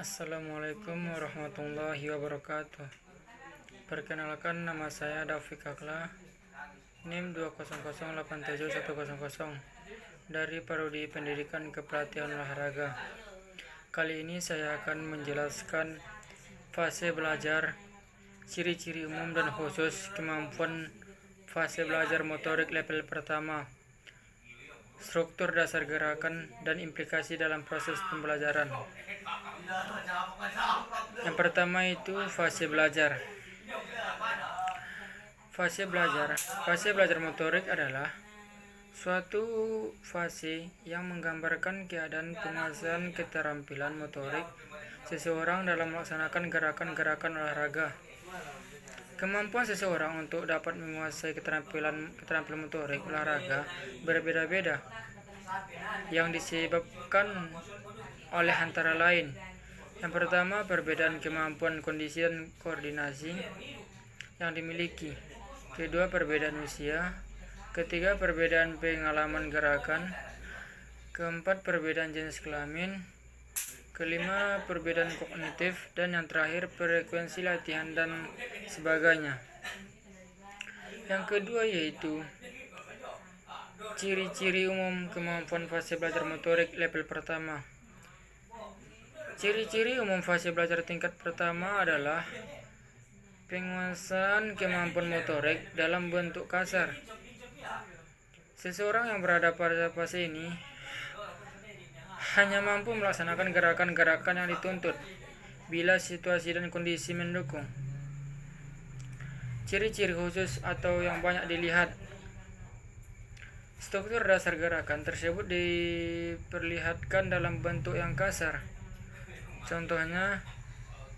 Assalamualaikum warahmatullahi wabarakatuh. Perkenalkan, nama saya Daufik Akla, NIM 2008710 dari Prodi Pendidikan Kepelatihan Olahraga. Kali ini saya akan menjelaskan fase belajar, ciri-ciri umum dan khusus kemampuan fase belajar motorik level pertama, struktur dasar gerakan, dan implikasi dalam proses pembelajaran. Yang pertama itu fase belajar. Fase belajar motorik adalah suatu fase yang menggambarkan keadaan penguasaan keterampilan motorik seseorang dalam melaksanakan gerakan-gerakan olahraga. Kemampuan seseorang untuk dapat menguasai keterampilan motorik olahraga berbeda-beda, yang disebabkan oleh antara lain: yang pertama, perbedaan kemampuan kondisi dan koordinasi yang dimiliki. Kedua, perbedaan usia. Ketiga, perbedaan pengalaman gerakan. Keempat, perbedaan jenis kelamin. Kelima, perbedaan kognitif. Dan yang terakhir, frekuensi latihan dan sebagainya. Yang kedua yaitu ciri-ciri umum kemampuan fase belajar motorik level pertama. Ciri-ciri umum fase belajar tingkat pertama adalah penguasaan kemampuan motorik dalam bentuk kasar. Seseorang yang berada pada fase ini hanya mampu melaksanakan gerakan-gerakan yang dituntut bila situasi dan kondisi mendukung. Ciri-ciri khusus atau yang banyak dilihat. Struktur dasar gerakan tersebut diperlihatkan dalam bentuk yang kasar. Contohnya,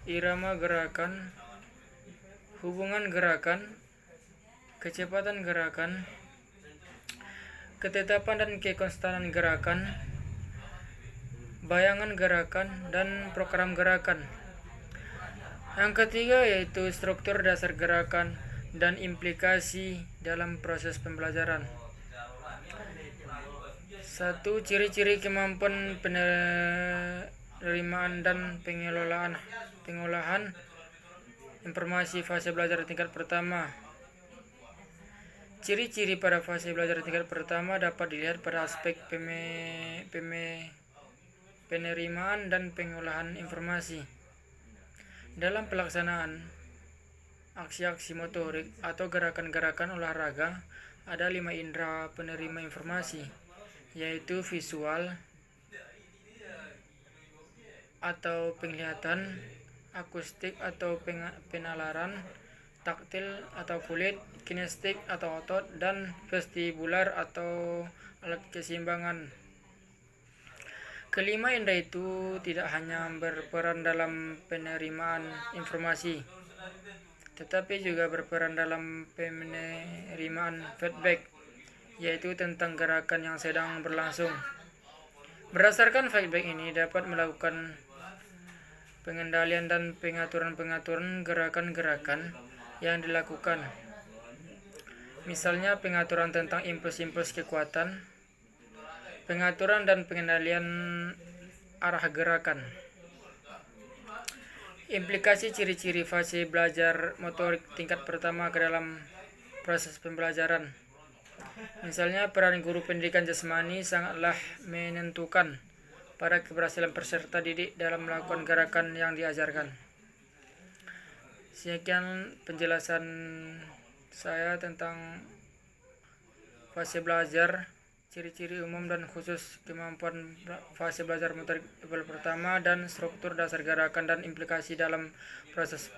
irama gerakan, hubungan gerakan, kecepatan gerakan, ketetapan dan kekonstanan gerakan, bayangan gerakan, dan program gerakan. Yang ketiga yaitu struktur dasar gerakan dan implikasi dalam proses pembelajaran. 1. Ciri-ciri kemampuan penerimaan dan pengolahan informasi fase belajar tingkat pertama. Ciri-ciri pada fase belajar tingkat pertama dapat dilihat pada aspek penerimaan dan pengolahan informasi. Dalam pelaksanaan aksi-aksi motorik atau gerakan-gerakan olahraga, ada 5 indera penerima informasi, yaitu visual atau penglihatan, akustik atau penalaran, taktil atau kulit, kinestik atau otot, dan vestibular atau alat keseimbangan. Kelima indera itu tidak hanya berperan dalam penerimaan informasi, tetapi juga berperan dalam penerimaan feedback, yaitu tentang gerakan yang sedang berlangsung. Berdasarkan feedback ini dapat melakukan pengendalian dan pengaturan gerakan-gerakan yang dilakukan. Misalnya pengaturan tentang impuls-impuls kekuatan, pengaturan dan pengendalian arah gerakan. Implikasi ciri-ciri fase belajar motorik tingkat pertama ke dalam proses pembelajaran. Misalnya, peran guru pendidikan jasmani sangatlah menentukan pada keberhasilan peserta didik dalam melakukan gerakan yang diajarkan. Sekian penjelasan saya tentang fase belajar, ciri-ciri umum dan khusus kemampuan fase belajar motorik level pertama, dan struktur dasar gerakan dan implikasi dalam proses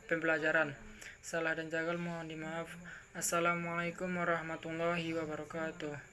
pembelajaran. Salah dan jagal mohon dimaaf. Assalamualaikum warahmatullahi wabarakatuh.